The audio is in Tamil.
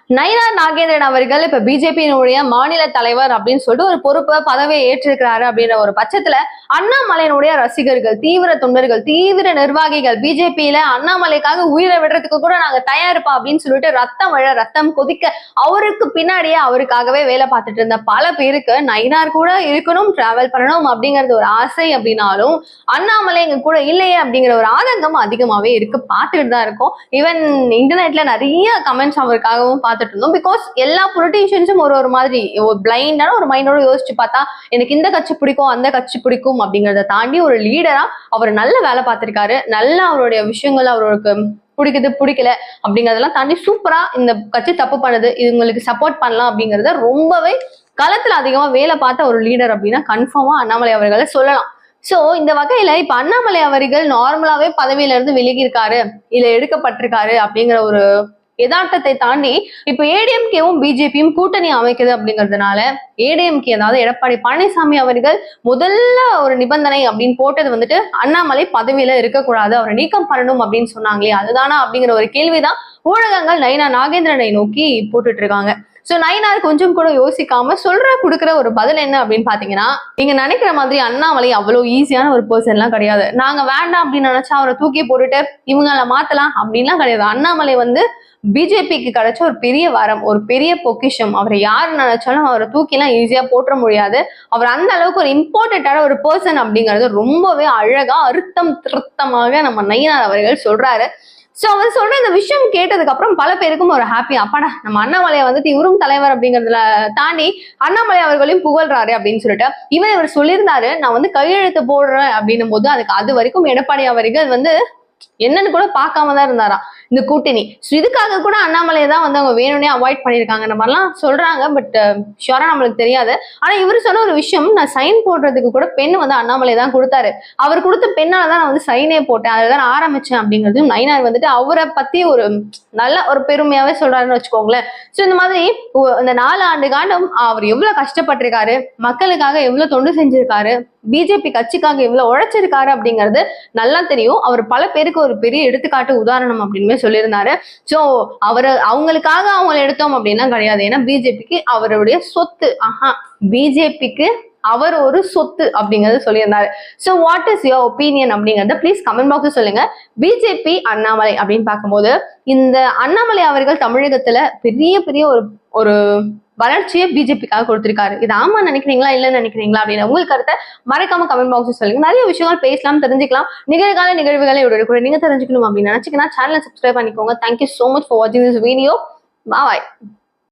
நயினார் நாகேந்திரன் அவர்கள் இப்ப பிஜேபியினுடைய மாநில தலைவர் அப்படின்னு சொல்லிட்டு ஒரு பொறுப்பை பதவியை ஏற்றிருக்கிறாரு அப்படின்ற ஒரு பட்சத்துல அண்ணாமலையினுடைய ரசிகர்கள், தீவிர தொண்டர்கள், தீவிர நிர்வாகிகள் பிஜேபியில அண்ணாமலைக்காக உயிரை விடுறதுக்கு கூட நாங்க தயாரிப்பா அப்படின்னு சொல்லிட்டு ரத்தம் கொதிக்க அவருக்கு பின்னாடியே அவருக்காகவே வேலை பார்த்துட்டு இருந்த பல பேருக்கு நயினார் கூட இருக்கணும், டிராவல் பண்ணணும் அப்படிங்கிறது ஒரு ஆசை அப்படின்னாலும் அண்ணாமலை எங்க கூட இல்லையே அப்படிங்கிற ஒரு ஆதங்கம் அதிகமாவே இருக்கு. பார்த்துட்டு தான் இருக்கும். ஈவன் இன்டர்நெட்ல நிறைய கமெண்ட்ஸ் அவருக்காகவும் பார்த்துட்டு இருந்தோம். பிகாஸ் எல்லா பொலிட்டீஷியன்ஸும் ஒரு மாதிரி பிளைண்டான ஒரு மைண்டோட யோசிச்சு பார்த்தா எனக்கு இந்த கட்சி பிடிக்கும் அந்த கட்சி பிடிக்கும் அப்படிங்கறத தாண்டி ஒரு லீடரா அவர் நல்ல வேலை பார்த்திருக்காரு. நல்ல அவருடைய விஷயங்கள் அவருக்கு பிடிக்குது பிடிக்கல அப்படிங்கறதெல்லாம் தாண்டி சூப்பரா இந்த கட்சி தப்பு பண்ணுது, இவங்களுக்கு சப்போர்ட் பண்ணலாம் அப்படிங்கறத ரொம்பவே களத்துல அதிகமா வேலை பார்த்த ஒரு லீடர் அப்படின்னா கன்ஃபார்மா அண்ணாமலை அவர்களை சொல்லலாம். சோ இந்த வகையில இப்ப அண்ணாமலை அவர்கள் நார்மலாவே பதவியில இருந்து விலகி இருக்காரு, இல்ல எடுக்கப்பட்டிருக்காரு அப்படிங்கிற ஒரு யதார்த்தத்தை தாண்டி இப்ப ஏடிஎம்கேவும் பிஜேபியும் கூட்டணி அமைக்குது அப்படிங்கிறதுனால ஏடிஎம்கே அதாவது எடப்பாடி பழனிசாமி அவர்கள் முதல்ல ஒரு நிபந்தனை அப்படின்னு போட்டது வந்துட்டு அண்ணாமலை பதவியில இருக்கக்கூடாது, அவரை நீக்கம் பண்ணணும் அப்படின்னு சொன்னாங்களே அதுதானா அப்படிங்கிற ஒரு கேள்விதான் ஊடகங்கள் நயினார் நாகேந்திரனை நோக்கி போட்டுட்டு இருக்காங்க. சோ நயினார் கொஞ்சம் கூட யோசிக்காம கொடுக்குற ஒரு பதில் என்ன அப்படின்னு பாத்தீங்கன்னா, நீங்க நினைக்கிற மாதிரி அண்ணாமலை அவ்வளவு ஈஸியான ஒரு பர்சன் எல்லாம் கிடையாது. நாங்க வேண்டாம் அப்படின்னு நினைச்சா அவரை தூக்கி போட்டுட்டு இவங்கள மாத்தலாம் அப்படின்லாம் கிடையாது. அண்ணாமலை பிஜேபிக்கு கிடைச்ச ஒரு பெரிய வரம், ஒரு பெரிய பொக்கிஷம். அவரை யாரு நினைச்சாலும் அவரை தூக்கிலாம் ஈஸியா போட்டுற முடியாது. அவர் அந்த அளவுக்கு ஒரு இம்பார்ட்டன்டான ஒரு பர்சன் அப்படிங்கறது ரொம்பவே அழகா அழுத்தம் திருத்தமாக நம்ம நயினார் அவர்கள் சொல்றாரு. சோ அவர் சொல்ற இந்த விஷயம் கேட்டதுக்கு அப்புறம் பல பேருக்கும் ஒரு ஹாப்பி, அப்பாடா நம்ம அண்ணாமலையை இவரும் தலைவர் அப்படிங்கறதுல தாண்டி அண்ணாமலை அவர்களையும் புகழ்றாரு அப்படின்னு சொல்லிட்டு இவர் சொல்லியிருந்தாரு. நான் கையெழுத்து போடுறேன் அப்படின்னும் போது அது வரைக்கும் எடப்பாடி அவர்கள் என்னன்னு கூட பார்க்காம தான் இருந்தாராம் இந்த கூட்டணி. இதுக்காக கூட அண்ணாமலையை தான் அவங்க வேணும்னே அவாய்ட் பண்ணிருக்காங்க இந்த மாதிரிலாம் சொல்றாங்க. பட் ஷுவரா நம்மளுக்கு தெரியாது. ஆனா இவர் சொன்ன ஒரு விஷயம், நான் சைன் போடுறதுக்கு கூட பெண் அண்ணாமலை தான் கொடுத்தாரு, அவர் கொடுத்த பெண்ணாலதான் நான் சைனே போட்டேன், அதுதான் ஆரம்பிச்சேன் அப்படிங்கிறது நயினார் அவரை பத்தி ஒரு நல்ல ஒரு பெருமையாவே சொல்றாருன்னு வச்சுக்கோங்களேன். சோ இந்த மாதிரி இந்த 4 ஆண்டு காலம் அவர் எவ்வளவு கஷ்டப்பட்டிருக்காரு, மக்களுக்காக எவ்வளவு தொண்டு செஞ்சிருக்காரு, பிஜேபி கட்சிக்காக எவ்வளவு உழைச்சிருக்காரு அப்படிங்கிறது நல்லா தெரியும். அவர் பல பேருக்கு ஒரு பெரிய எடுத்துக்காட்டு உதாரணம் அப்படின்னு சொல்லியிருந்தாரு. சோ அவங்களுக்காக அவங்களை எடுத்தோம் அப்படின்னா கிடையாது. ஏன்னா பிஜேபிக்கு அவருடைய சொத்து, பிஜேபிக்கு அவர் ஒரு சொத்து அப்படிங்கறது சொல்லியிருந்தாரு. So what is your opinion அப்படிங்கறத ப்ளீஸ் கமெண்ட் பாக்ஸ்ல சொல்லுங்க. பிஜேபி அண்ணாமலை அப்படின்னு பார்க்கும்போது இந்த அண்ணாமலை அவர்கள் தமிழகத்துல பெரிய ஒரு வளர்ச்சியை பிஜேபிக்காக கொடுத்திருக்காரு. இது ஆமா நினைக்கிறீங்களா இல்லன்னு நினைக்கிறீங்களா அப்படின்னு உங்களுக்கு கருத்தை மறக்காம கமெண்ட் பாக்ஸ் சொல்லுங்க. நிறைய விஷயங்கள் பேசலாம், தெரிஞ்சுக்கலாம். நிகழ்கால நிகழ்வுகளை கூட நீங்க தெரிஞ்சுக்கணும் அப்படின்னு நினைச்சீங்கன்னா சேனலை சப்ஸ்கிரைப் பண்ணிக்கோங்க. தேங்க்யூ சோ மச் ஃபார் வாட்சிங் திஸ் வீடியோ. பாய்.